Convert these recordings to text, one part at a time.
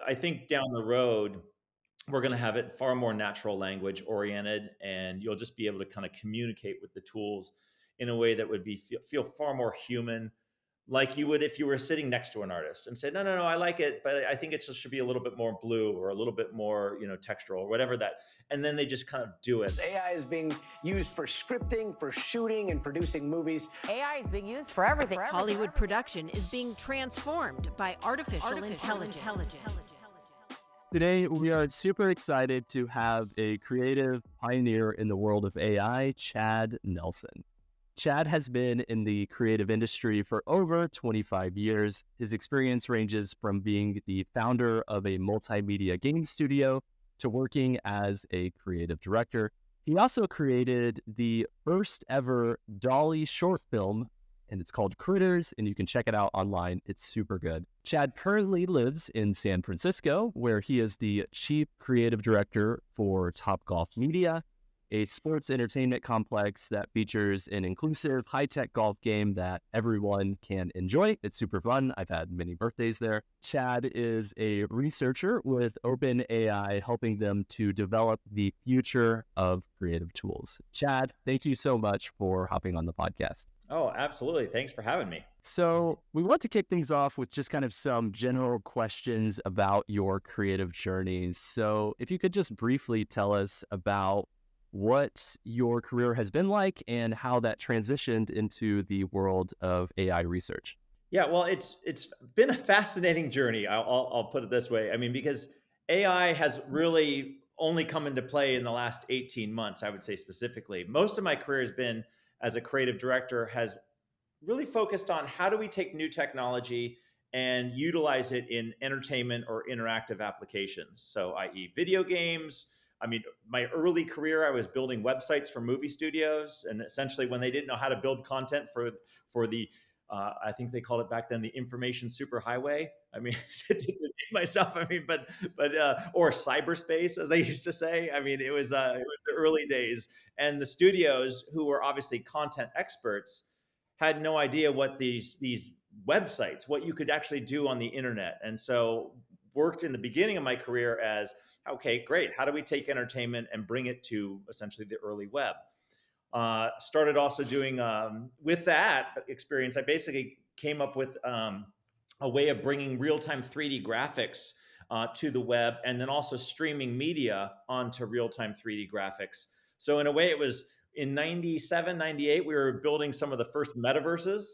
I think down the road, we're going to have it far more natural language oriented, and you'll just be able to kind of communicate with the tools in a way that would feel far more human, like you would if you were sitting next to an artist and said, no, no, no, I like it, but I think it just should be a little bit more blue or a little bit more, textural or whatever that. And then they just kind of do it. AI is being used for scripting, for shooting and producing movies. AI is being used for everything. Hollywood production is being transformed by artificial intelligence. Today, we are super excited to have a creative pioneer in the world of AI, Chad Nelson. Chad has been in the creative industry for over 25 years. His experience ranges from being the founder of a multimedia game studio to working as a creative director. He also created the first ever Dall E short film, and it's called Critterz, and you can check it out online. It's super good. Chad currently lives in San Francisco, where he is the chief creative director for Topgolf Media, a sports entertainment complex that features an inclusive, high-tech golf game that everyone can enjoy. It's super fun. I've had many birthdays there. Chad is a researcher with OpenAI, helping them to develop the future of creative tools. Chad, thank you so much for hopping on the podcast. Oh, absolutely. Thanks for having me. So we want to kick things off with just kind of some general questions about your creative journeys. So if you could just briefly tell us about what your career has been like and how that transitioned into the world of AI research. Yeah, well, it's been a fascinating journey. I'll put it this way. I mean, because AI has really only come into play in the last 18 months, I would say specifically. Most of my career has been as a creative director, has really focused on how do we take new technology and utilize it in entertainment or interactive applications. So, i.e. video games. I mean, my early career, I was building websites for movie studios, and essentially when they didn't know how to build content for the, I think they called it back then the information superhighway. I mean, to name myself, I mean, but or cyberspace, as they used to say. I mean, it was the early days, and the studios, who were obviously content experts, had no idea what these websites, what you could actually do on the internet, and so worked in the beginning of my career as, okay, great. How do we take entertainment and bring it to essentially the early web? Started also doing, with that experience, I basically came up with a way of bringing real-time 3D graphics to the web, and then also streaming media onto real-time 3D graphics. So in a way, it was in 97, 98, we were building some of the first metaverses,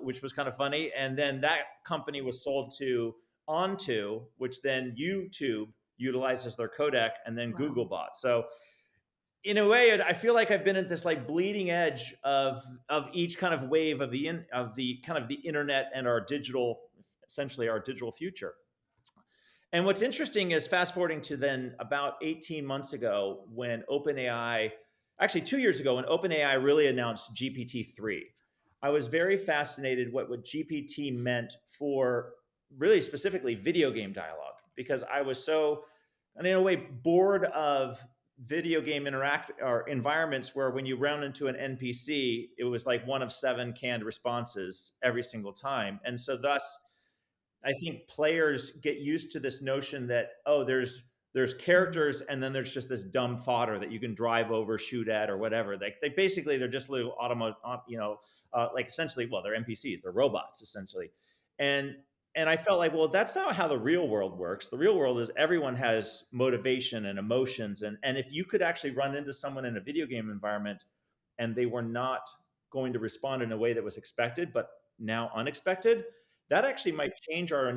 which was kind of funny. And then that company was sold to Onto, which then YouTube utilizes their codec, and then Google bought. So in a way, I feel like I've been at this like bleeding edge of each kind of wave of the kind of the internet and our digital, essentially our digital future. And what's interesting is fast forwarding to then about 18 months ago, when OpenAI, actually 2 years ago, when OpenAI really announced GPT-3, I was very fascinated what GPT meant for really specifically video game dialogue, because I was so, and in a way, bored of video game environments where when you run into an NPC, it was like one of 7 canned responses every single time. And so thus, I think players get used to this notion that, oh, there's characters, and then there's just this dumb fodder that you can drive over, shoot at, or whatever. They basically, they're just little like essentially, well, they're NPCs, they're robots essentially. And I felt like, well, that's not how the real world works. The real world is everyone has motivation and emotions. And if you could actually run into someone in a video game environment and they were not going to respond in a way that was expected, but now unexpected, that actually might change our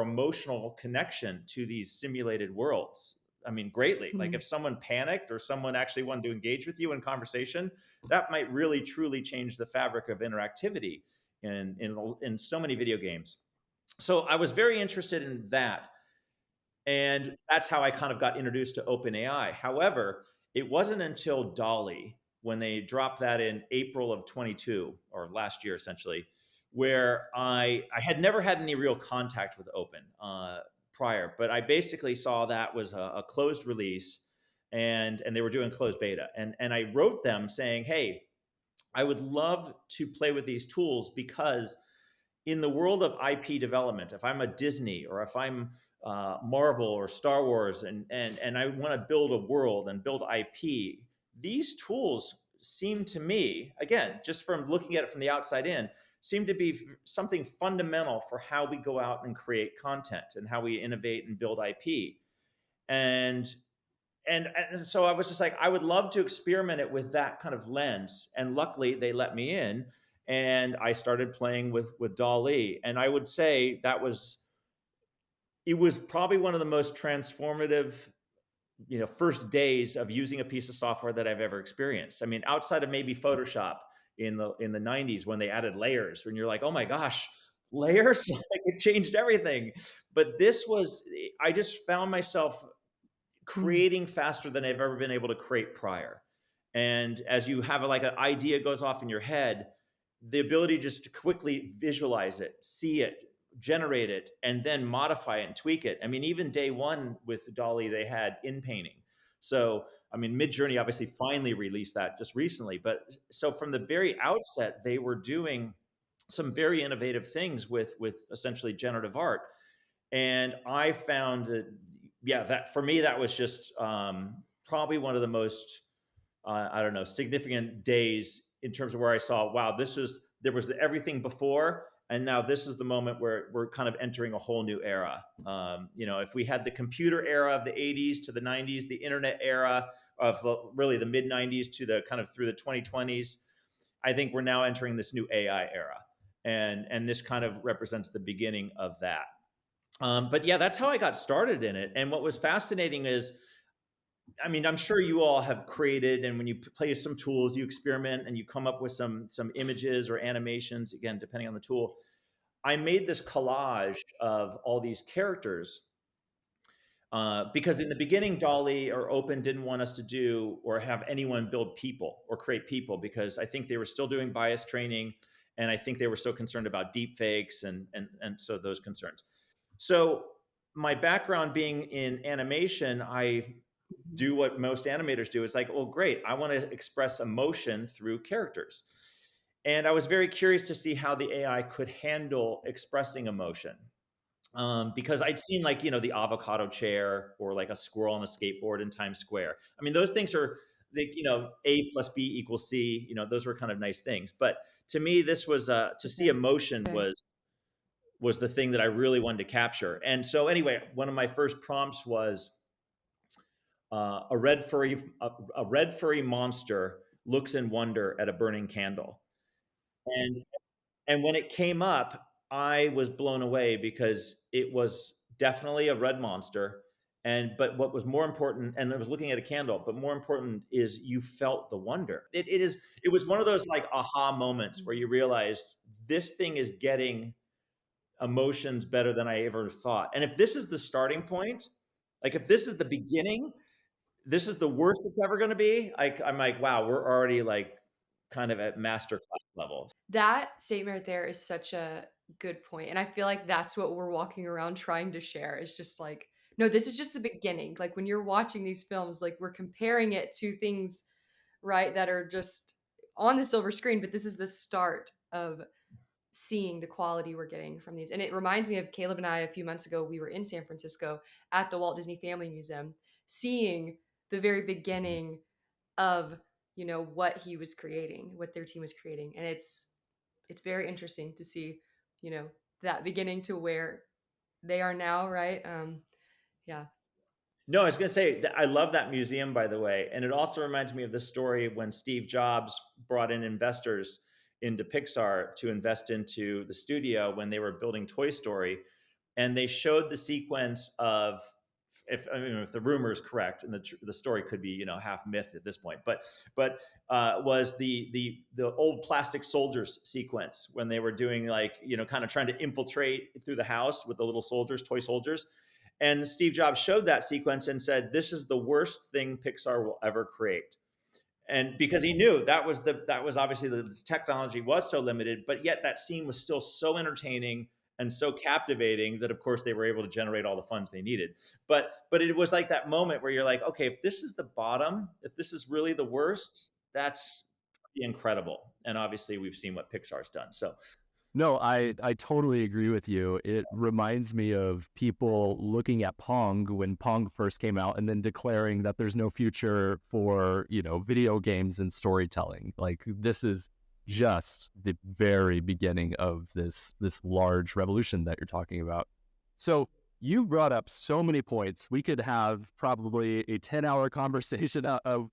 emotional connection to these simulated worlds. I mean, greatly. Like if someone panicked or someone actually wanted to engage with you in conversation, that might really, truly change the fabric of interactivity in so many video games. So I was very interested in that. And that's how I kind of got introduced to OpenAI. However, it wasn't until Dall E, when they dropped that in April of 22, or last year essentially, where I had never had any real contact with Open prior, but I basically saw that was a closed release, and they were doing closed beta. And I wrote them saying, hey, I would love to play with these tools, because in the world of IP development, if I'm a Disney or if I'm Marvel or Star Wars, and I want to build a world and build IP, these tools seem to me, again, just from looking at it from the outside in, seem to be something fundamental for how we go out and create content and how we innovate and build IP. And and so I was just like, I would love to experiment it with that kind of lens. And luckily, they let me in, and I started playing with Dall E. And I would say it was probably one of the most transformative, first days of using a piece of software that I've ever experienced. I mean, outside of maybe Photoshop in the 90s when they added layers, when you're like, oh my gosh, layers, like it changed everything. But this was, I just found myself creating faster than I've ever been able to create prior. And as you have like an idea goes off in your head, the ability just to quickly visualize it, see it, generate it, and then modify it and tweak it. I mean, even day one with Dall E, they had in painting. So, I mean, Midjourney obviously finally released that just recently. But so from the very outset, they were doing some very innovative things with essentially generative art. And I found that, yeah, that for me, that was just probably one of the most, I don't know, significant days in terms of where I saw, wow, there was everything before, and now this is the moment where we're kind of entering a whole new era. If we had the computer era of the 80s to the 90s, the internet era of really the mid 90s to the kind of through the 2020s, I think we're now entering this new AI era. And this kind of represents the beginning of that. But yeah, that's how I got started in it. And what was fascinating is, I mean, I'm sure you all have created, and when you play some tools, you experiment and you come up with some images or animations, again, depending on the tool. I made this collage of all these characters because in the beginning, Dall E or Open didn't want us to do or have anyone build people or create people, because I think they were still doing bias training, and I think they were so concerned about deep fakes and so those concerns. So my background being in animation, I do what most animators do. It's like, well, great, I want to express emotion through characters. And I was very curious to see how the AI could handle expressing emotion. Because I'd seen like, the avocado chair or like a squirrel on a skateboard in Times Square. I mean, those things are like, A plus B equals C, those were kind of nice things. But to me, this was, to see emotion was the thing that I really wanted to capture. And so anyway, one of my first prompts was a red furry monster looks in wonder at a burning candle. And when it came up, I was blown away because it was definitely a red monster. But what was more important, and I was looking at a candle, but more important is you felt the wonder. It was one of those like aha moments where you realized this thing is getting emotions better than I ever thought. And if this is the starting point, like if this is the beginning, this is the worst it's ever going to be. I'm like, wow, we're already like kind of at masterclass level. That statement right there is such a good point. And I feel like that's what we're walking around trying to share is just like, no, this is just the beginning. Like when you're watching these films, like we're comparing it to things, right, that are just on the silver screen, but this is the start of seeing the quality we're getting from these. And it reminds me of Caleb and I a few months ago, we were in San Francisco at the Walt Disney Family Museum, seeing the very beginning of, what he was creating, what their team was creating. And it's very interesting to see, that beginning to where they are now, right? Yeah. No, I was going to say that I love that museum, by the way. And it also reminds me of the story when Steve Jobs brought in investors into Pixar to invest into the studio when they were building Toy Story. And they showed the sequence of, if the rumor is correct, and the story could be half myth at this point, but was the old plastic soldiers sequence when they were doing like kind of trying to infiltrate through the house with the little soldiers, toy soldiers. And Steve Jobs showed that sequence and said, "This is the worst thing Pixar will ever create." And because he knew that was obviously the technology was so limited, but yet that scene was still so entertaining and so captivating that of course they were able to generate all the funds they needed. But it was like that moment where you're like, okay, if this is the bottom, if this is really the worst, that's pretty incredible. And obviously we've seen what Pixar's done. So No, I totally agree with you. It reminds me of people looking at Pong when Pong first came out and then declaring that there's no future for, video games and storytelling. Like this is just the very beginning of this large revolution that you're talking about. So you brought up so many points. We could have probably a 10-hour conversation out of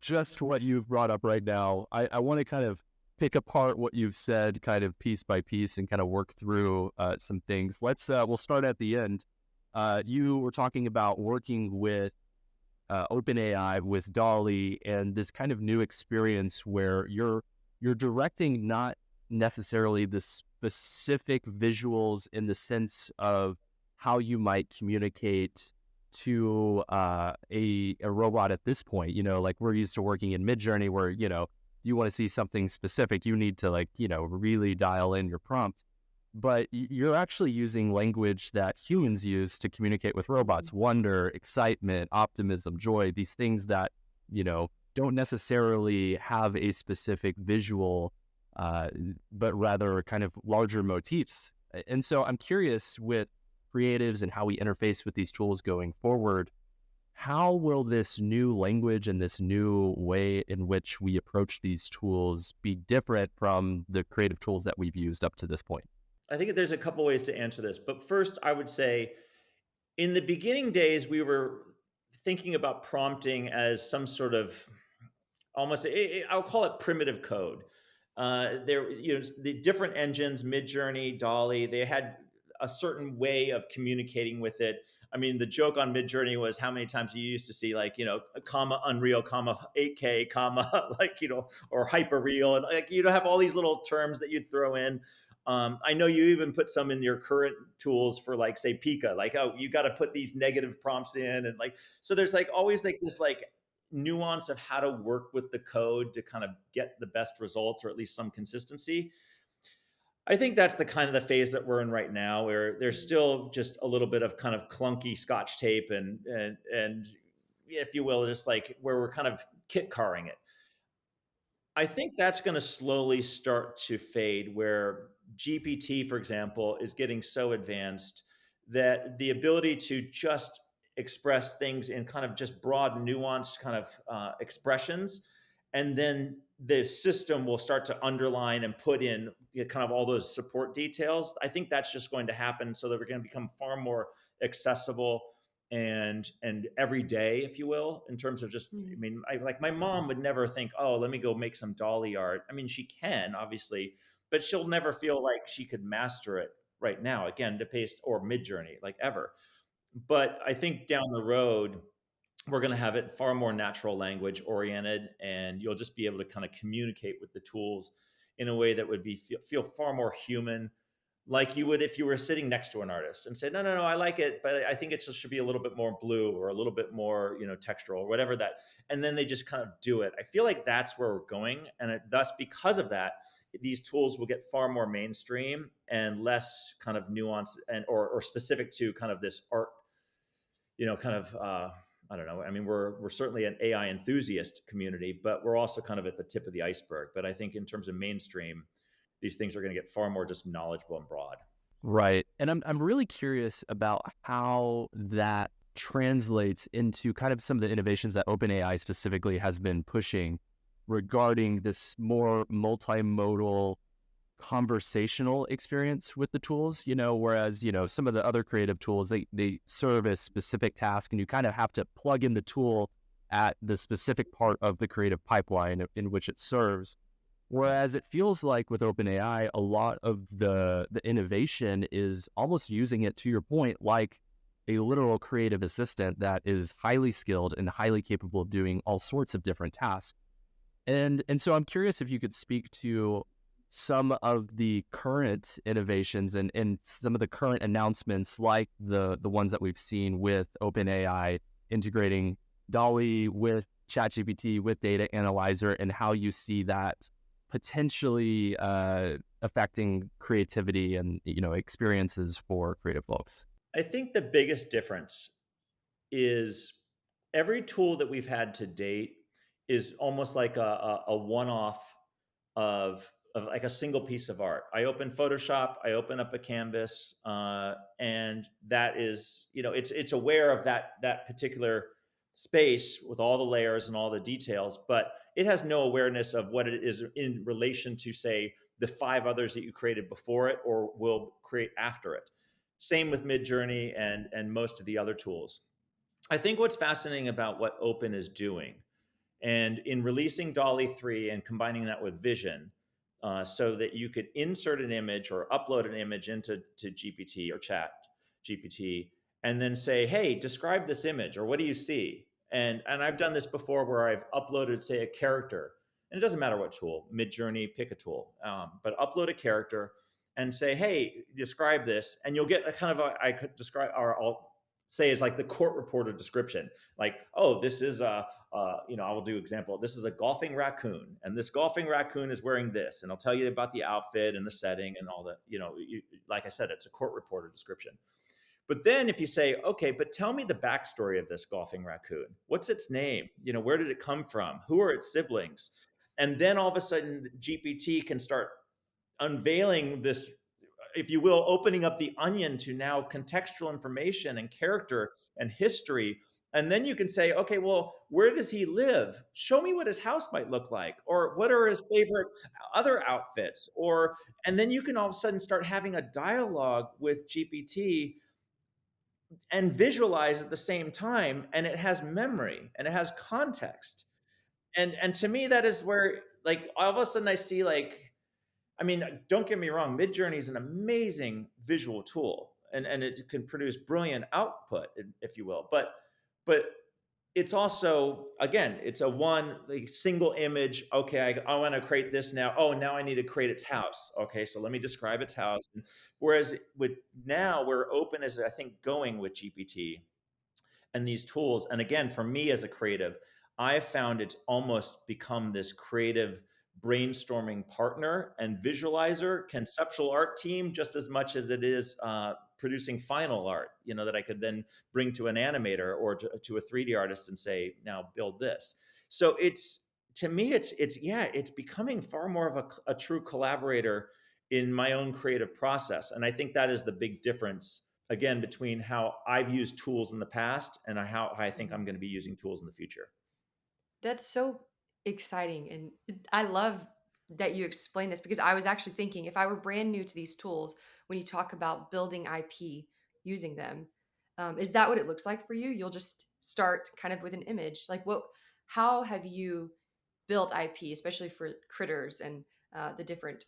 just what you've brought up right now. I want to kind of pick apart what you've said kind of piece by piece and kind of work through some things. We'll start at the end. You were talking about working with OpenAI, with Dall E, and this kind of new experience where you're directing not necessarily the specific visuals in the sense of how you might communicate to a robot at this point. Like we're used to working in Midjourney where, you want to see something specific, you need to really dial in your prompt. But you're actually using language that humans use to communicate with robots: wonder, excitement, optimism, joy, these things that, don't necessarily have a specific visual, but rather kind of larger motifs. And so I'm curious with creatives and how we interface with these tools going forward, how will this new language and this new way in which we approach these tools be different from the creative tools that we've used up to this point? I think there's a couple ways to answer this, but first I would say in the beginning days, we were thinking about prompting as some sort of almost, I'll call it primitive code. The different engines, Midjourney, Dall E, they had a certain way of communicating with it. I mean, the joke on Midjourney was how many times you used to see comma Unreal, comma 8K, comma or hyperreal, and have all these little terms that you'd throw in. I know you even put some in your current tools for say Pika, you got to put these negative prompts in, and so there's always this nuance of how to work with the code to kind of get the best results or at least some consistency. I think that's the phase that we're in right now, where there's still just a little bit of kind of clunky Scotch tape and if you will, just where we're kind of kit carring it. I think that's going to slowly start to fade, where GPT, for example, is getting so advanced that the ability to just express things in kind of just broad, nuanced kind of expressions, and then the system will start to underline and put in kind of all those support details. I think that's just going to happen so that we're going to become far more accessible and every day, if you will, in terms of just, I mean, my mom would never think, oh, let me go make some Dall E art. I mean, she can obviously, but she'll never feel like she could master it right now, again, to paste or Midjourney, ever. But I think down the road, we're going to have it far more natural language oriented, and you'll just be able to kind of communicate with the tools in a way that would feel far more human, like you would if you were sitting next to an artist and said, no, I like it, but I think it just should be a little bit more blue or a little bit more, textural or whatever that. And then they just kind of do it. I feel like that's where we're going. And thus, because of that, these tools will get far more mainstream and less kind of nuance or specific to kind of this art, I don't know. I mean, we're certainly an AI enthusiast community, but we're also kind of at the tip of the iceberg. But I think in terms of mainstream, these things are going to get far more just knowledgeable and broad. Right. And I'm really curious about how that translates into kind of some of the innovations that OpenAI specifically has been pushing regarding this more multimodal conversational experience with the tools, whereas, some of the other creative tools, they serve a specific task and you kind of have to plug in the tool at the specific part of the creative pipeline in which it serves. Whereas it feels like with OpenAI, a lot of the innovation is almost using it, to your point, like a literal creative assistant that is highly skilled and highly capable of doing all sorts of different tasks. And so I'm curious if you could speak to some of the current innovations and some of the current announcements, like the ones that we've seen with OpenAI integrating Dall E with ChatGPT, with Data Analyzer, and how you see that potentially affecting creativity and experiences for creative folks. I think the biggest difference is every tool that we've had to date is almost like a one-off of like a single piece of art. I open Photoshop, I open up a canvas, and that is, it's aware of that particular space with all the layers and all the details, but it has no awareness of what it is in relation to, say, the 5 others that you created before it or will create after it. Same with Midjourney and most of the other tools. I think what's fascinating about what Open is doing, and in releasing Dall E 3 and combining that with Vision, so that you could insert an image or upload an image into GPT or Chat GPT, and then say, "Hey, describe this image," or "What do you see?" And I've done this before, where I've uploaded, say, a character, and it doesn't matter what tool, Midjourney, pick a tool, but upload a character and say, "Hey, describe this," and you'll get a kind of I could describe, or I'll say is like the court reporter description, like, "Oh, this is I will do example. This is a golfing raccoon, and this golfing raccoon is wearing this," and I'll tell you about the outfit and the setting and all that. Like I said, it's a court reporter description. But then if you say, "Okay, but tell me the backstory of this golfing raccoon. What's its name? Where did it come from? Who are its siblings?" And then all of a sudden, GPT can start unveiling this, if you will, opening up the onion to now contextual information and character and history. And then you can say, "Okay, well, where does he live? Show me what his house might look like, or what are his favorite other outfits?" And then you can all of a sudden start having a dialogue with GPT and visualize at the same time. And it has memory and it has context. And to me, that is where, like, all of a sudden I see, like, I mean, don't get me wrong, Midjourney is an amazing visual tool, and it can produce brilliant output, if you will. But it's also, again, it's a one, like, single image. Okay, I want to create this now. Oh, now I need to create its house. Okay, so let me describe its house. Whereas with now, where Open is, I think, going with GPT and these tools. And again, for me as a creative, I've found it's almost become this creative brainstorming partner and visualizer, conceptual art team, just as much as it is producing final art, that I could then bring to an animator or to a 3D artist and say, "Now build this." So to me, it's becoming far more of a true collaborator in my own creative process. And I think that is the big difference, again, between how I've used tools in the past and how I think I'm going to be using tools in the future. That's so exciting. And I love that you explain this, because I was actually thinking, if I were brand new to these tools, when you talk about building IP using them, is that what it looks like for you? You'll just start kind of with an image. Like, how have you built IP, especially for Critterz and the different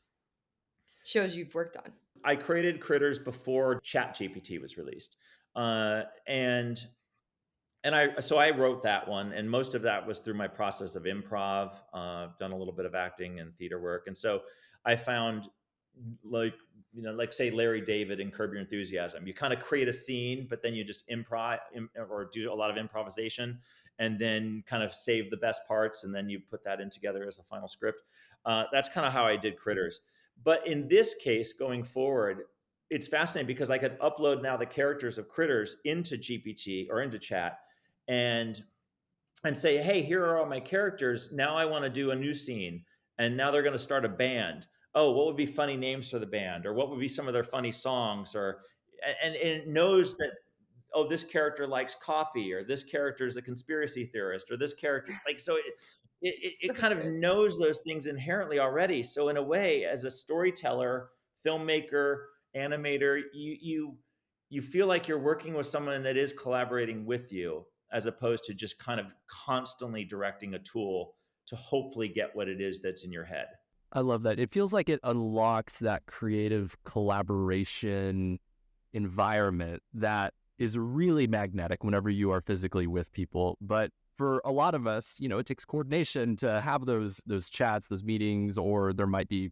shows you've worked on? I created Critterz before ChatGPT was released. And I wrote that one, and most of that was through my process of improv. Done a little bit of acting and theater work, and so I found, like, say Larry David in Curb Your Enthusiasm. You kind of create a scene, but then you just improv or do a lot of improvisation, and then kind of save the best parts, and then you put that in together as a final script. That's kind of how I did Critterz. But in this case, going forward, it's fascinating because I could upload now the characters of Critterz into GPT or into Chat, and say, "Hey, here are all my characters. Now I want to do a new scene, and now they're going to start a band. Oh, what would be funny names for the band, or what would be some of their funny songs?" And it knows that, oh, this character likes coffee, or this character is a conspiracy theorist, or this character, like, so it So kind of good. knows those things inherently already. So in a way, as a storyteller, filmmaker, animator, you feel like you're working with someone that is collaborating with you, as opposed to just kind of constantly directing a tool to hopefully get what it is that's in your head. I love that. It feels like it unlocks that creative collaboration environment that is really magnetic whenever you are physically with people. But for a lot of us, it takes coordination to have those chats, those meetings, or there might be,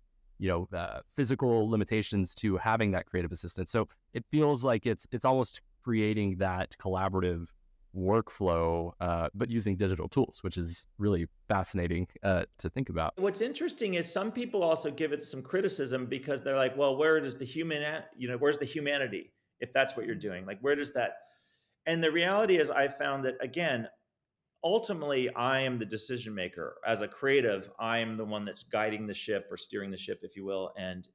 physical limitations to having that creative assistant. So it feels like it's almost creating that collaborative workflow, but using digital tools, which is really fascinating to think about. What's interesting is some people also give it some criticism, because they're like, "Well, where does the where's the humanity if that's what you're doing? Like, where does that?" And the reality is, I found that, again, ultimately I am the decision maker. As a creative, I am the one that's guiding the ship or steering the ship, if you will. And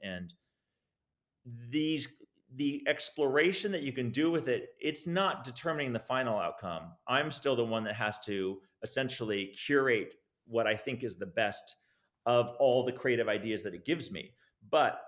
these the exploration that you can do with it, it's not determining the final outcome. I'm still the one that has to essentially curate what I think is the best of all the creative ideas that it gives me. But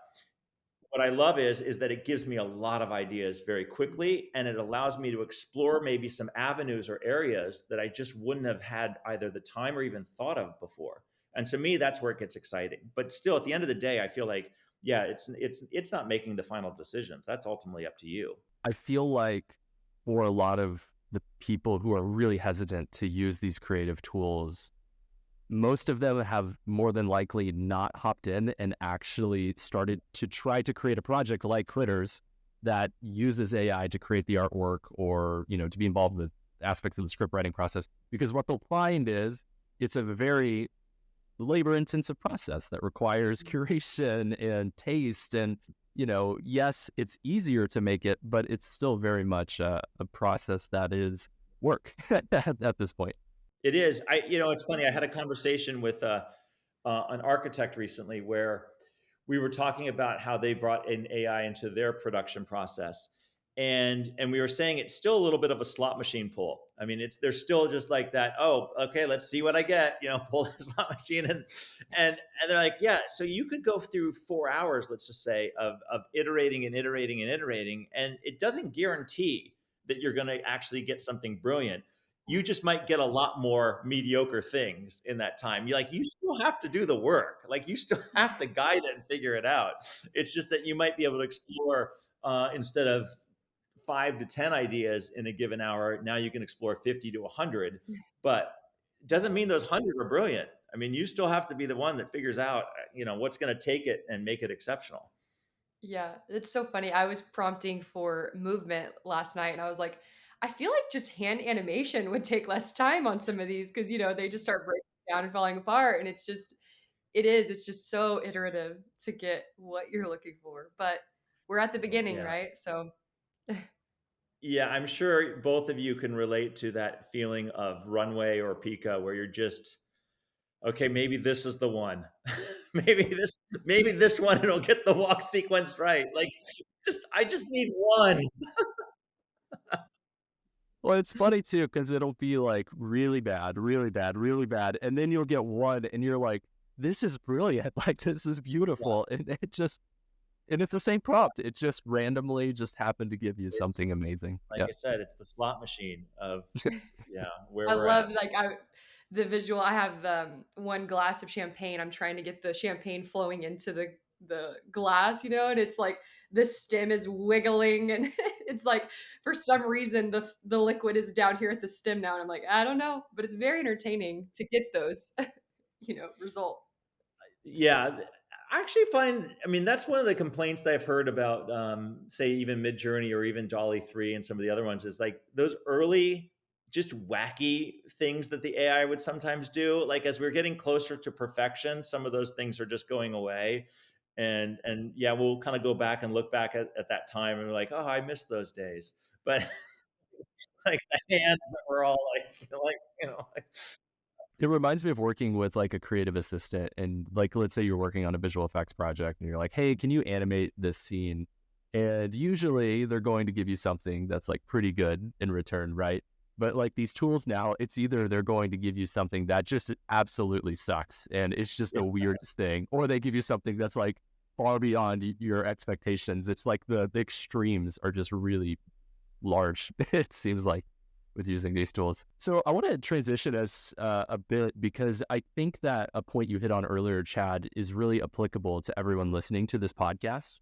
what I love is that it gives me a lot of ideas very quickly, and it allows me to explore maybe some avenues or areas that I just wouldn't have had either the time or even thought of before. And to me, that's where it gets exciting. But still, at the end of the day, I feel like, yeah, it's not making the final decisions. That's ultimately up to you. I feel like for a lot of the people who are really hesitant to use these creative tools, most of them have more than likely not hopped in and actually started to try to create a project like Critterz that uses AI to create the artwork, or, you know, to be involved with aspects of the script writing process. Because what they'll find is it's a very labor-intensive process that requires curation and taste. And, you know, yes, it's easier to make it, but it's still very much a process that is work at this point. It is. It's funny. I had a conversation with an architect recently where we were talking about how they brought in AI into their production process, and we were saying it's still a little bit of a slot machine pull. I mean, they're still just like that. Oh, okay, let's see what I get. Pull the slot machine, and they're like, yeah. So you could go through 4 hours, let's just say, of iterating and iterating and iterating, and it doesn't guarantee that you're going to actually get something brilliant. You just might get a lot more mediocre things in that time. You still have to do the work. Like, you still have to guide it and figure it out. It's just that you might be able to explore, instead of 5 to 10 ideas in a given hour, now you can explore 50 to 100. But it doesn't mean those 100 are brilliant. I mean, you still have to be the one that figures out, what's going to take it and make it exceptional. Yeah, it's so funny. I was prompting for movement last night and I was like, I feel like just hand animation would take less time on some of these because, they just start breaking down and falling apart. And it's just so iterative to get what you're looking for. But we're at the beginning, Yeah. right? So, Yeah, I'm sure both of you can relate to that feeling of Runway or Pika where you're just, okay, maybe this is the one. maybe this one, it'll get the walk sequence right. Like, I just need one. Well, it's funny too, because it'll be like really bad, really bad, really bad. And then you'll get one and you're like, this is brilliant. Like, this is beautiful. Yeah. And it's the same prompt. It just randomly just happened to give you something amazing. Like I said, it's the slot machine of, where I we're love at. the visual. I have one glass of champagne. I'm trying to get the champagne flowing into the glass, and it's like the stem is wiggling and it's like for some reason the liquid is down here at the stem now, and I'm like, I don't know, but it's very entertaining to get those results. Yeah, I actually that's one of the complaints that I've heard about, say, even Midjourney or even Dall E 3 and some of the other ones, is like those early, just wacky things that the AI would sometimes do. Like, as we're getting closer to perfection, some of those things are just going away. And yeah, we'll kind of go back and look back at that time and we're like, oh, I miss those days. But like the hands that were all like, It reminds me of working with like a creative assistant, and like, let's say you're working on a visual effects project and you're like, hey, can you animate this scene? And usually they're going to give you something that's like pretty good in return, right? But like these tools now, it's either they're going to give you something that just absolutely sucks and it's just the weirdest thing, or they give you something that's like far beyond your expectations. It's like the extremes are just really large, it seems like, with using these tools. So I want to transition us a bit, because I think that a point you hit on earlier, Chad, is really applicable to everyone listening to this podcast.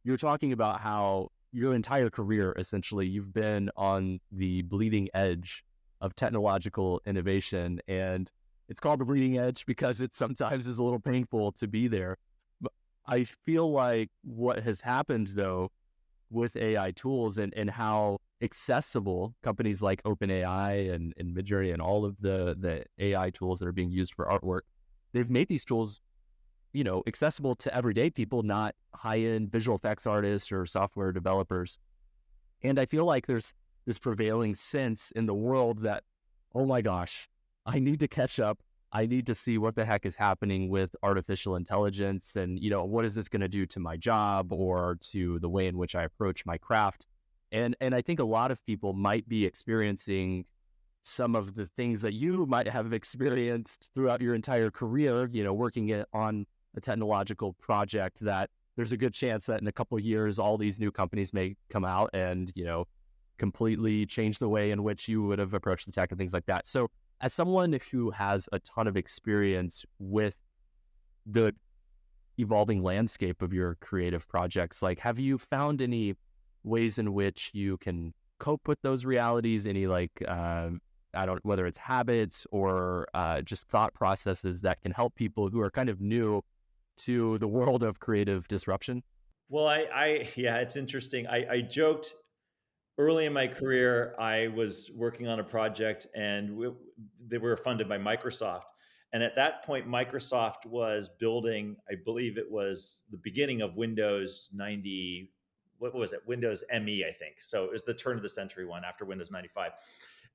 You're talking about how your entire career, essentially, you've been on the bleeding edge of technological innovation, and it's called the bleeding edge because it sometimes is a little painful to be there. But I feel like what has happened, though, with AI tools and how accessible companies like OpenAI and Midjourney and all of the AI tools that are being used for artwork, they've made these tools, accessible to everyday people, not high-end visual effects artists or software developers. And I feel like there's this prevailing sense in the world that, oh my gosh, I need to catch up. I need to see what the heck is happening with artificial intelligence and, what is this going to do to my job or to the way in which I approach my craft. And I think a lot of people might be experiencing some of the things that you might have experienced throughout your entire career, working on a technological project, that there's a good chance that in a couple of years, all these new companies may come out and, completely change the way in which you would have approached the tech and things like that. So as someone who has a ton of experience with the evolving landscape of your creative projects, like, have you found any ways in which you can cope with those realities? Any whether it's habits or just thought processes that can help people who are kind of new to the world of creative disruption? Well, yeah, it's interesting. I joked early in my career, I was working on a project and they were funded by Microsoft. And at that point, Microsoft was building, I believe it was the beginning of Windows 90, what was it? Windows ME, I think. So it was the turn of the century one after Windows 95.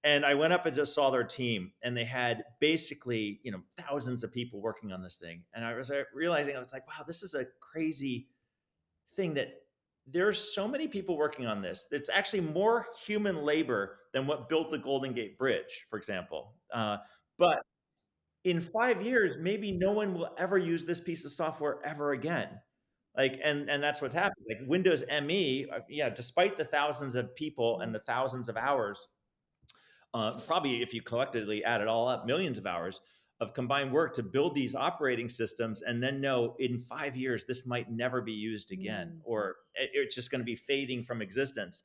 And I went up and just saw their team, and they had basically, thousands of people working on this thing. And I was realizing, I was like, wow, this is a crazy thing that there's so many people working on this. It's actually more human labor than what built the Golden Gate Bridge, for example. But in 5 years, maybe no one will ever use this piece of software ever again. And that's what's happened. Like Windows ME, yeah, despite the thousands of people and the thousands of hours, probably if you collectively add it all up, millions of hours of combined work to build these operating systems, and then know in 5 years this might never be used again, or it's just going to be fading from existence.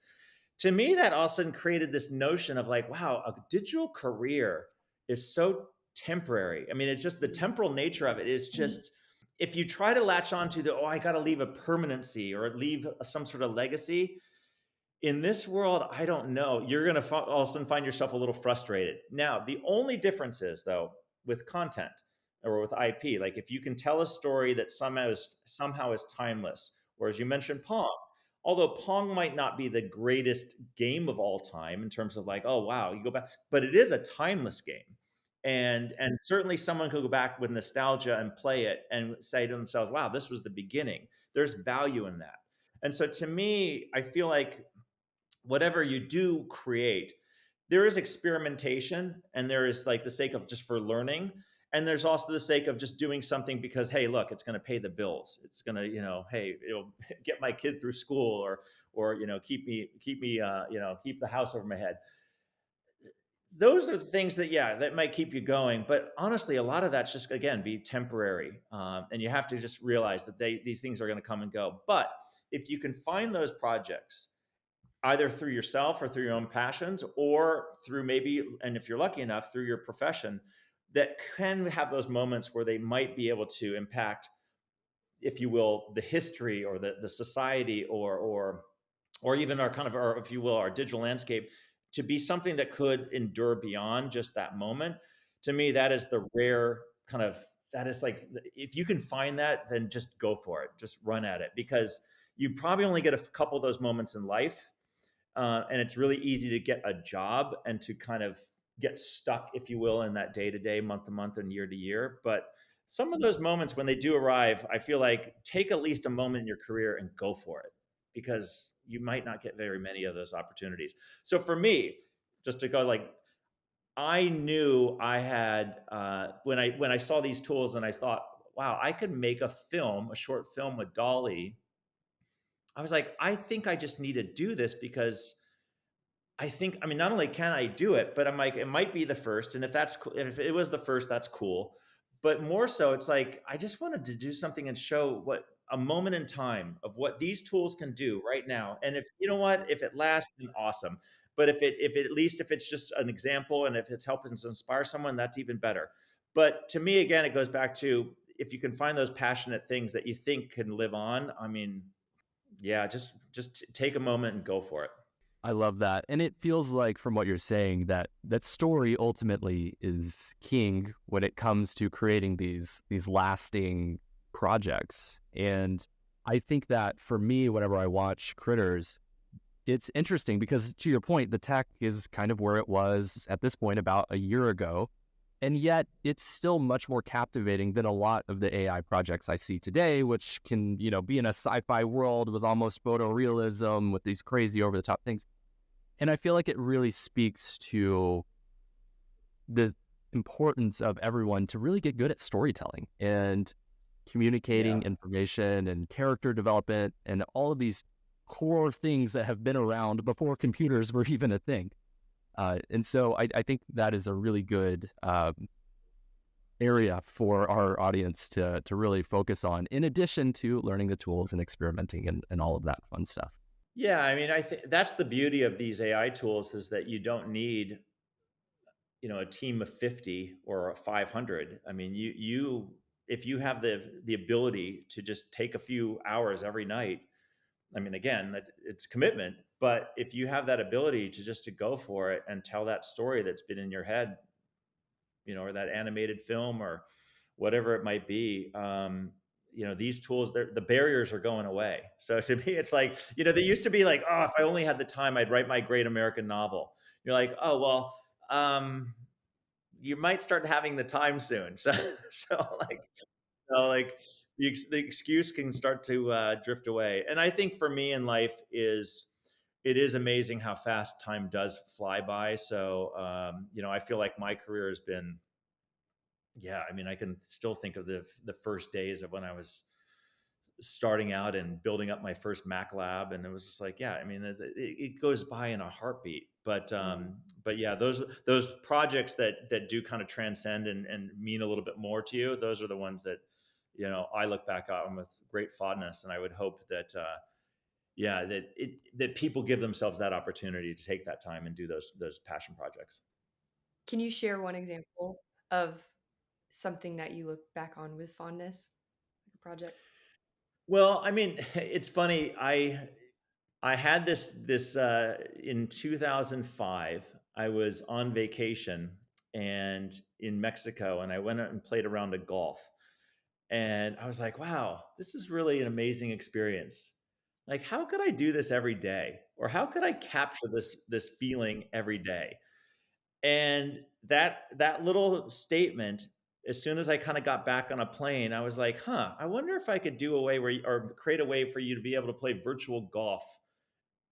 To me, that all of a sudden created this notion of like, wow, a digital career is so temporary. I mean, it's just the temporal nature of it is just, if you try to latch onto I got to leave a permanency or leave some sort of legacy, in this world, I don't know. You're going to all of a sudden find yourself a little frustrated. Now, the only difference is, though, with content or with IP, like if you can tell a story that somehow is timeless, or as you mentioned, Pong, although Pong might not be the greatest game of all time in terms of like, oh, wow, you go back, but it is a timeless game. And certainly someone could go back with nostalgia and play it and say to themselves, wow, this was the beginning. There's value in that. And so to me, I feel like whatever you do create, there is experimentation, and there is like the sake of just for learning. And there's also the sake of just doing something because, hey, look, it's going to pay the bills. It's going to, hey, it'll get my kid through school, or keep the house over my head. Those are the things that, yeah, that might keep you going. But honestly, a lot of that's just, again, be temporary. And you have to just realize that these things are going to come and go. But if you can find those projects, either through yourself or through your own passions, or through maybe, and if you're lucky enough, through your profession, that can have those moments where they might be able to impact, if you will, the history or the society or even our if you will, our digital landscape, to be something that could endure beyond just that moment. To me, that is the rare kind of, that is like, if you can find that, then just go for it, just run at it, because you probably only get a couple of those moments in life. And it's really easy to get a job and to kind of get stuck, if you will, in that day-to-day, month-to-month, and year-to-year. But some of those moments, when they do arrive, I feel like take at least a moment in your career and go for it, because you might not get very many of those opportunities. So for me, just to go, like, I knew I had, when I saw these tools and I thought, wow, I could make a short film with Dall E. I was like, I think I just need to do this, because I mean, not only can I do it, but I'm like, it might be the first. And if it was the first, that's cool. But more so, it's like, I just wanted to do something and show what a moment in time of what these tools can do right now. And if, you know what, if it lasts, then awesome. But if at least if it's just an example, and if it's helping to inspire someone, that's even better. But to me, again, it goes back to, if you can find those passionate things that you think can live on, I mean, yeah, just take a moment and go for it. I love that. And it feels like, from what you're saying, that story ultimately is king when it comes to creating these lasting projects. And I think that for me, whenever I watch Critterz, it's interesting because, to your point, the tech is kind of where it was at this point about a year ago. And yet it's still much more captivating than a lot of the AI projects I see today, which can, be in a sci-fi world with almost photorealism, with these crazy over-the-top things. And I feel like it really speaks to the importance of everyone to really get good at storytelling and communicating information and character development and all of these core things that have been around before computers were even a thing. And so I think that is a really good area for our audience to really focus on, in addition to learning the tools and experimenting and all of that fun stuff. Yeah, I mean, I think that's the beauty of these AI tools, is that you don't need, a team of 50 or 500. I mean, if you have the ability to just take a few hours every night, I mean, again, it's commitment, but if you have that ability to go for it and tell that story that's been in your head, or that animated film or whatever it might be, these tools, the barriers are going away. So to me, it's like, they used to be like, oh, if I only had the time, I'd write my great American novel. You're like, oh, well, you might start having the time soon. So like the excuse can start to drift away. And I think for me in life it is amazing how fast time does fly by. So, I feel like my career has been, I mean, I can still think of the first days of when I was starting out and building up my first Mac lab. And it was just like, I mean, it goes by in a heartbeat, but yeah, those projects that do kind of transcend and mean a little bit more to you, those are the ones that, I look back on with great fondness. And I would hope that, that people give themselves that opportunity to take that time and do those passion projects. Can you share one example of something that you look back on with fondness, like a project? Well, I mean, it's funny. I had this in 2005. I was on vacation and in Mexico, and I went out and played a round of golf. And I was like, wow, this is really an amazing experience. Like, how could I do this every day? Or how could I capture this feeling every day? And that little statement, as soon as I kind of got back on a plane, I was like, I wonder if I could do a way or create a way for you to be able to play virtual golf,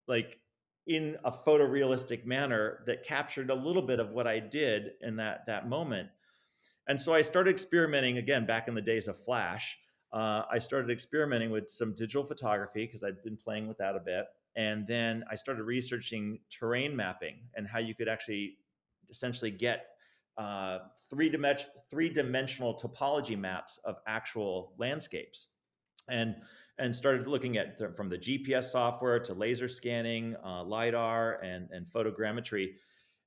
like in a photorealistic manner that captured a little bit of what I did in that moment. And so I started experimenting again back in the days of Flash. I started experimenting with some digital photography because I'd been playing with that a bit. And then I started researching terrain mapping and how you could actually essentially get three-dimensional topology maps of actual landscapes. And started looking at from the GPS software to laser scanning, LiDAR, and photogrammetry.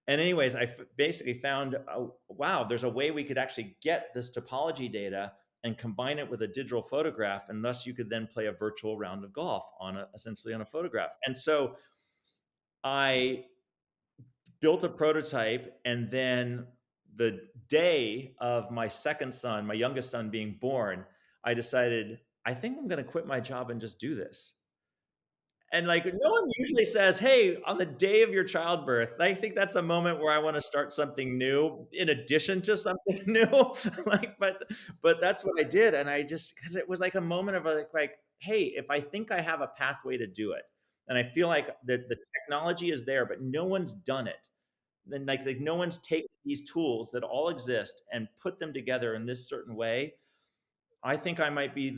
And anyways, basically found, wow, there's a way we could actually get this topology data and combine it with a digital photograph, and thus you could then play a virtual round of golf essentially on a photograph. And so I built a prototype, and then the day of my second son, my youngest son, being born, I decided, I think I'm going to quit my job and just do this. And like, no one usually says, hey, on the day of your childbirth. I think that's a moment where I want to start something new in addition to something new. but that's what I did. And because it was like a moment of like, hey, if I think I have a pathway to do it, and I feel like the technology is there, but no one's done it. Then like no one's taken these tools that all exist and put them together in this certain way. I think I might be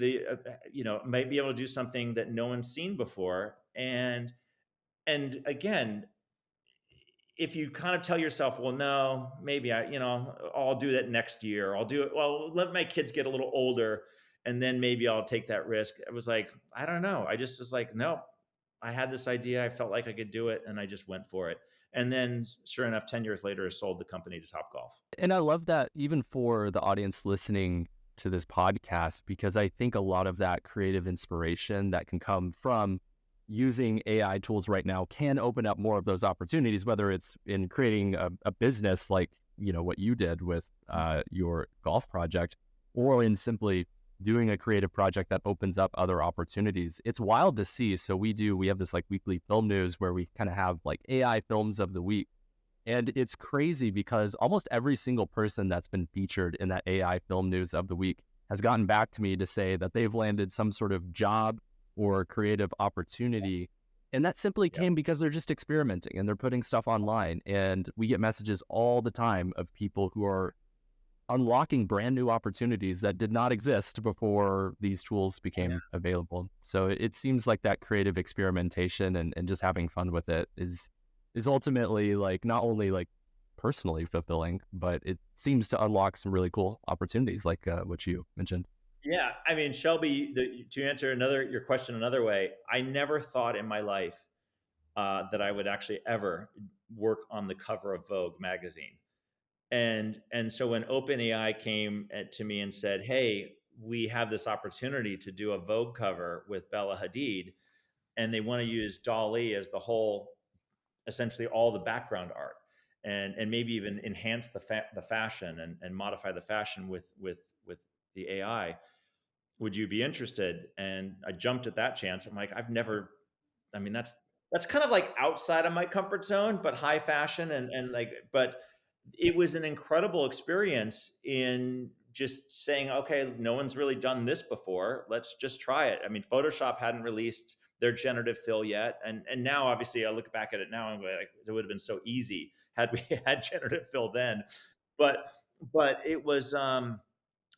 might be able to do something that no one's seen before. And again, if you kind of tell yourself, well, no, maybe I'll do that next year. I'll do it. Well, let my kids get a little older and then maybe I'll take that risk. It was like, I don't know. I just was like, no, I had this idea. I felt like I could do it. And I just went for it. And then sure enough, 10 years later, I sold the company to Topgolf. And I love that even for the audience listening to this podcast, because I think a lot of that creative inspiration that can come from using AI tools right now can open up more of those opportunities, whether it's in creating a business like, what you did with your golf project, or in simply doing a creative project that opens up other opportunities. It's wild to see. So we have this like weekly film news where we kind of have like AI films of the week. And it's crazy because almost every single person that's been featured in that AI film news of the week has gotten back to me to say that they've landed some sort of job or creative opportunity. And that simply came because they're just experimenting and they're putting stuff online. And we get messages all the time of people who are unlocking brand new opportunities that did not exist before these tools became available. So it seems like that creative experimentation and just having fun with it is ultimately like not only like personally fulfilling, but it seems to unlock some really cool opportunities like what you mentioned. Yeah, I mean, Shelby, to answer your question another way, I never thought in my life that I would actually ever work on the cover of Vogue magazine. And so when OpenAI came to me and said, "Hey, we have this opportunity to do a Vogue cover with Bella Hadid, and they want to use Dall E as the whole, essentially all the background art, and maybe even enhance the fashion and modify the fashion with the AI. Would you be interested?" And I jumped at that chance. I'm like, I've never. I mean, that's kind of like outside of my comfort zone, but high fashion and like, but it was an incredible experience in just saying, okay, no one's really done this before. Let's just try it. I mean, Photoshop hadn't released their generative fill yet, and now obviously I look back at it now and go like, it would have been so easy had we had generative fill then, but it was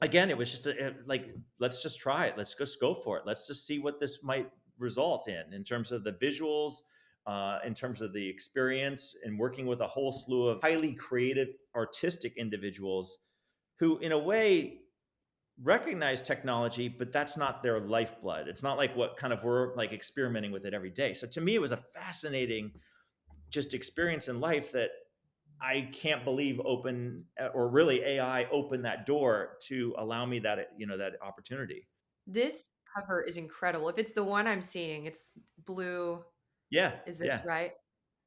again, it was just like, let's just try it. Let's just go for it. Let's just see what this might result in terms of the visuals, in terms of the experience, and working with a whole slew of highly creative, artistic individuals who, in a way, recognize technology, but that's not their lifeblood. It's not like what kind of we're like experimenting with it every day. So to me, it was a fascinating just experience in life that I can't believe or really AI opened that door to allow me that, that opportunity. This cover is incredible. If it's the one I'm seeing, it's blue. Yeah. Is this Yeah. right?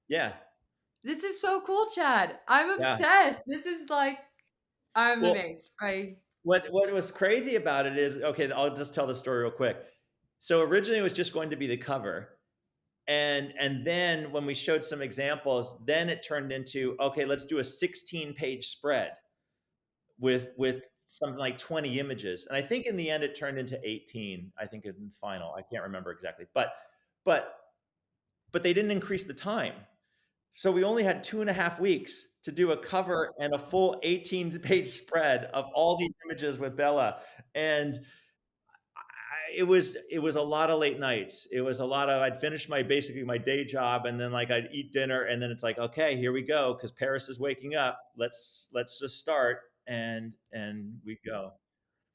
Yeah. This is so cool, Chad. I'm Yeah. obsessed. This is like, I'm Well, amazed. I what was crazy about it is, okay, I'll just tell the story real quick. So originally it was just going to be the cover. And then when we showed some examples, then it turned into, okay, let's do a 16-page spread with something like 20 images. And I think in the end it turned into 18, I think in final. I can't remember exactly. But they didn't increase the time. So we only had 2.5 weeks to do a cover and a full 18-page spread of all these images with Bella. And it was a lot of late nights. It was a lot of, I'd finish basically my day job, and then like I'd eat dinner, and then it's like, okay, here we go, because Paris is waking up. Let's just start, and we go.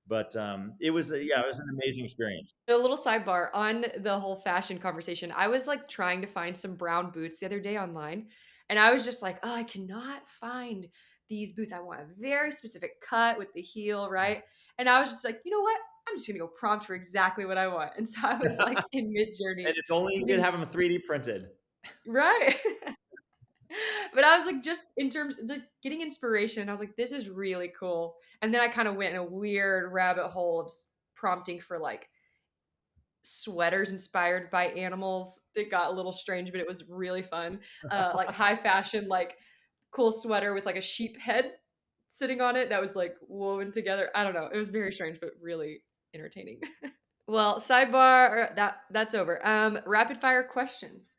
But it was an amazing experience. a little sidebar on the whole fashion conversation. I was like trying to find some brown boots the other day online, and I was just like, oh, I cannot find these boots. I want a very specific cut with the heel, right? And I was just like, you know what? I'm just gonna go prompt for exactly what I want. And so I was like in mid And journey, if only you could have them 3D printed. right? But I was like, just in terms of just getting inspiration, I was like, this is really cool. And then I kind of went in a weird rabbit hole of prompting for like sweaters inspired by animals. It got a little strange, but it was really fun. Like high fashion, like cool sweater with like a sheep head sitting on it that was like woven together. I don't know. It was very strange, but really entertaining. Well, sidebar, that's over. Rapid fire questions.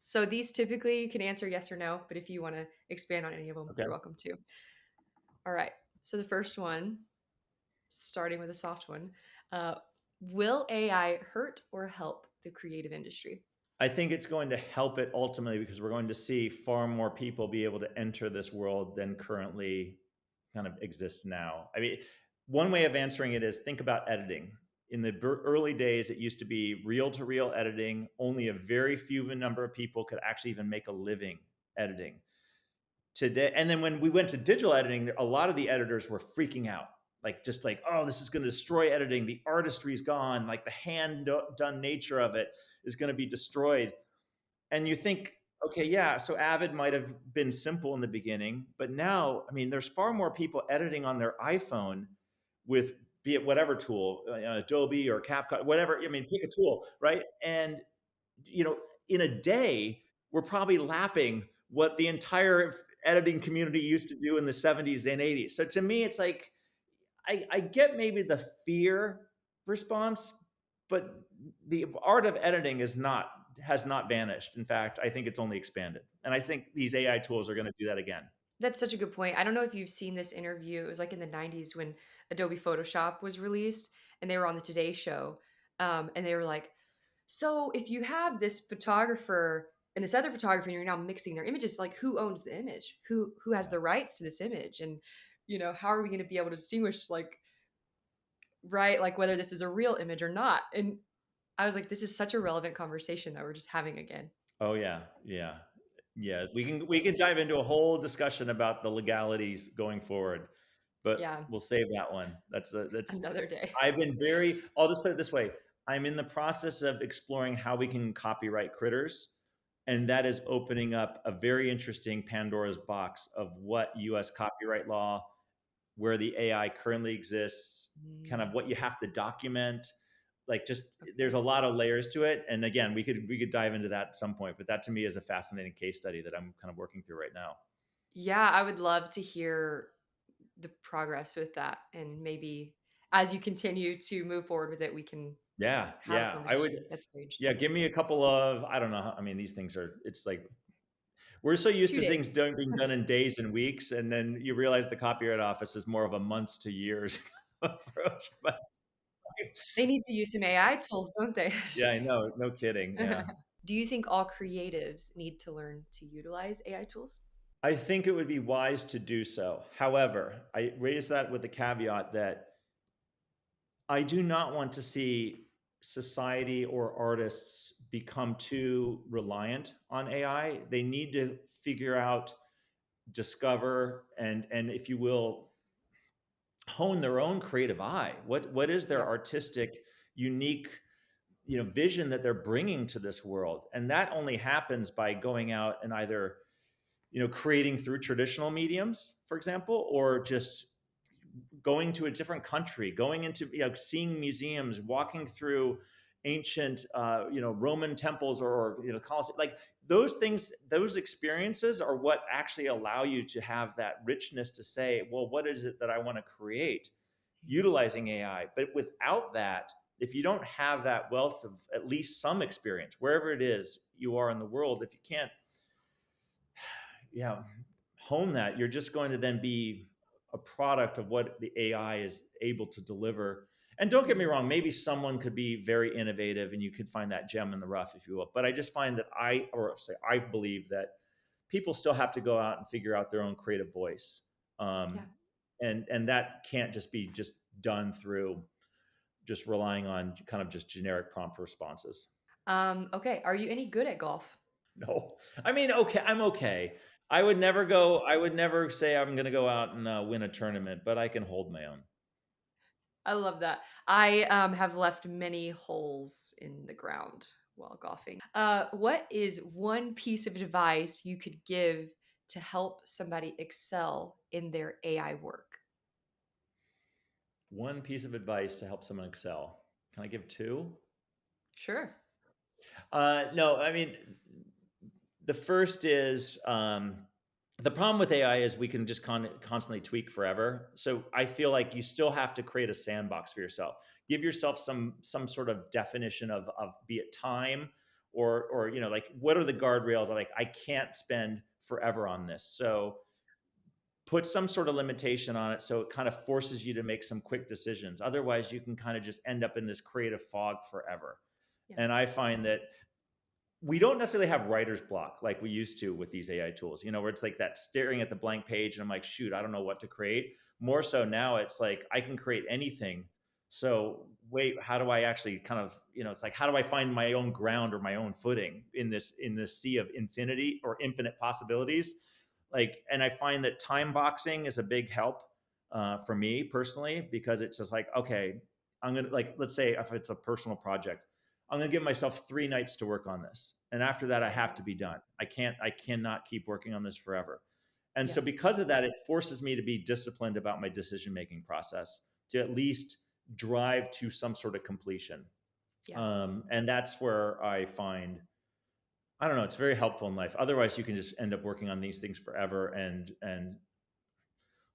So these typically you can answer yes or no, but if you want to expand on any of them, Okay. you're welcome to. All right. So the first one, starting with a soft one, uh, will AI hurt or help the creative industry? I think it's going to help it ultimately, because we're going to see far more people be able to enter this world than currently kind of exists now. I mean, one way of answering it is, think about editing. In the early days, it used to be reel to reel editing. Only a very few number of people could actually even make a living editing. Today, and then when we went to digital editing, a lot of the editors were freaking out, like, just like, oh, this is going to destroy editing. The artistry's gone. Like, the hand done nature of it is going to be destroyed. And you think, okay, yeah, so Avid might have been simple in the beginning, but now, I mean, there's far more people editing on their iPhone with, be it whatever tool, Adobe or CapCut, whatever. I mean, pick a tool, right? And in a day, we're probably lapping what the entire editing community used to do in the 70s and 80s. So to me, it's like, I get maybe the fear response, but the art of editing has not vanished. In fact, I think it's only expanded. And I think these AI tools are going to do that again. That's such a good point. I don't know if you've seen this interview. It was like in the 90s when Adobe Photoshop was released and they were on the Today Show. And they were like, so if you have this photographer and this other photographer and you're now mixing their images, like who owns the image? Who has the rights to this image? And how are we going to be able to distinguish like right, like whether this is a real image or not? And I was like, this is such a relevant conversation that we're just having again. Oh yeah, yeah, yeah. We can dive into a whole discussion about the legalities going forward, but Yeah, we'll save that one. That's. another day. I've been very. I'll just put it this way. I'm in the process of exploring how we can copyright Critterz, and that is opening up a very interesting Pandora's box of what U.S. copyright law, where the AI currently exists, kind of what you have to document. Like just there's a lot of layers to it. And again, we could dive into that at some point, but that to me is a fascinating case study that I'm kind of working through right now. Yeah, I would love to hear the progress with that. And maybe as you continue to move forward with it, we can Yeah, have a yeah. I would, conversation. That's very yeah, interesting. give me a couple of, I don't know. I mean, these things are, it's like, we're so used 2 to things days. being done in days and weeks. And then you realize the Copyright Office is more of a months to years approach. But They need to use some AI tools, don't they? yeah, I know. No kidding. Yeah. Do you think all creatives need to learn to utilize AI tools? I think it would be wise to do so. However, I raise that with the caveat that I do not want to see society or artists become too reliant on AI. They need to figure out, discover, and if you will, hone their own creative eye. What is their Yeah. artistic, unique, vision that they're bringing to this world? And that only happens by going out and either creating through traditional mediums, for example, or just going to a different country, going into seeing museums, walking through ancient Roman temples or Colosseum. Like those things, those experiences are what actually allow you to have that richness to say, well, what is it that I want to create utilizing AI? But without that, if you don't have that wealth of at least some experience, wherever it is you are in the world, if you can't hone that, you're just going to then be a product of what the AI is able to deliver. And don't get me wrong, maybe someone could be very innovative and you could find that gem in the rough, if you will. But I just find that I believe that people still have to go out and figure out their own creative voice. And that can't just be just done through just relying on kind of just generic prompt responses. Okay. Are you any good at golf? No, I mean, okay, I'm okay. I would never say I'm going to go out and win a tournament, but I can hold my own. I love that. I have left many holes in the ground while golfing. What is one piece of advice you could give to help somebody excel in their AI work? One piece of advice to help someone excel. Can I give two? Sure. No, I mean, the first is the problem with AI is we can just constantly tweak forever. So I feel like you still have to create a sandbox for yourself. Give yourself some sort of definition of be it time or like what are the guardrails? Like I can't spend forever on this. So put some sort of limitation on it so it kind of forces you to make some quick decisions. Otherwise, you can kind of just end up in this creative fog forever. Yeah. And I find that we don't necessarily have writer's block like we used to with these AI tools, where it's like that staring at the blank page and I'm like, shoot, I don't know what to create. More so now it's like I can create anything. So wait, how do I actually kind of, it's like, how do I find my own ground or my own footing in this sea of infinity or infinite possibilities? Like, and I find that time boxing is a big help for me personally, because it's just like, okay, I'm going to like, let's say if it's a personal project, I'm going to give myself 3 nights to work on this. And after that, I have to be done. I cannot keep working on this forever. And so because of that, it forces me to be disciplined about my decision-making process to at least drive to some sort of completion. And that's where I find I don't know, it's very helpful in life. Otherwise, you can just end up working on these things forever. And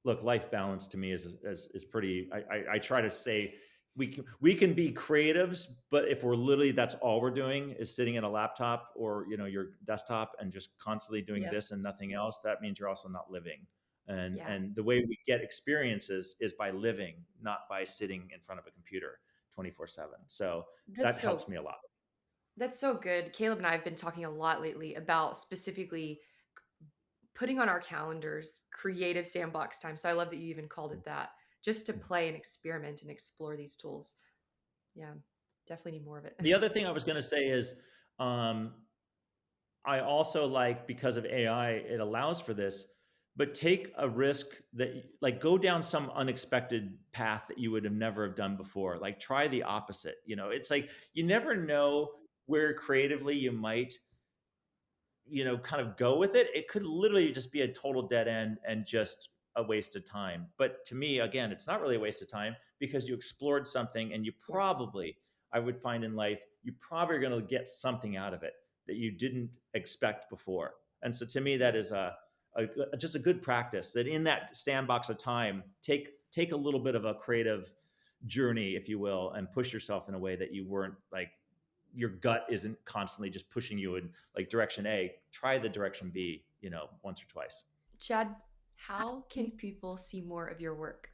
look, life balance to me is pretty. I try to say we can be creatives, but if we're literally that's all we're doing is sitting at a laptop or your desktop and just constantly doing Yep. this and nothing else, that means you're also not living. And Yeah. and the way we get experiences is by living, not by sitting in front of a computer 24/7. So that That's helps so me a lot. that's so good. Caleb and I have been talking a lot lately about specifically putting on our calendars creative sandbox time. So I love that you even called it that, just to play and experiment and explore these tools. Yeah, definitely need more of it. The other thing I was going to say is, um, I also like, because of AI, it allows for this, but take a risk that, like, go down some unexpected path that you would have never have done before. Like, try the opposite. It's like you never know where creatively you might kind of go with it. It could literally just be a total dead end and just a waste of time. But to me, again, it's not really a waste of time because you explored something and Yeah, I would find in life, you probably are going to get something out of it that you didn't expect before. And so to me, yeah, that is just a good practice, that in that sandbox of time, take a little bit of a creative journey, if you will, and push yourself in a way that you weren't, like, your gut isn't constantly just pushing you in like direction A. Try the direction B, once or twice. Chad, how can people see more of your work?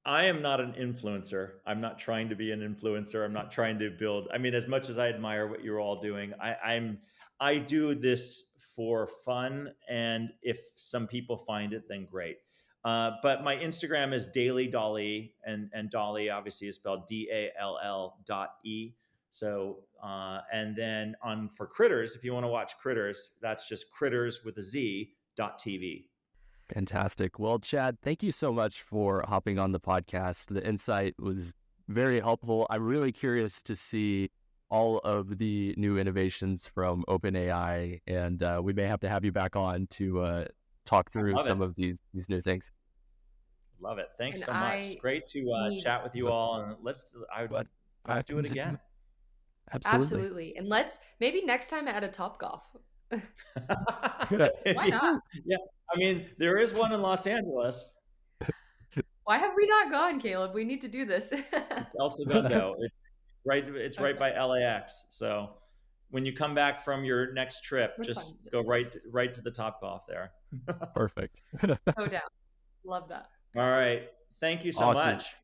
I am not an influencer. I'm not trying to be an influencer. I'm not trying to build. I mean, as much as I admire what you're all doing, I do this for fun, and if some people find it, then great. But my Instagram is Dall E, and Dall E obviously is spelled DALL.E. So and then for Critterz, if you want to watch Critterz, that's just Critterz with a Z.TV. Fantastic. Well, Chad, thank you so much for hopping on the podcast. The insight was very helpful. I'm really curious to see all of the new innovations from OpenAI, and we may have to have you back on to talk I through love it. some of these new things. Love it. Thanks And so much. I Great to need chat with you all, and But let's do it again. absolutely. absolutely. And let's maybe next time at a Topgolf. Why not? Yeah, I mean, there is one in Los Angeles, Why have we not gone, Caleb? We need to do this. El Segundo. It's right Okay. by LAX. So when you come back from your next trip, What time is just it? go right to the Topgolf there. Perfect. Go down. Love that. All right. Thank you so Awesome. much.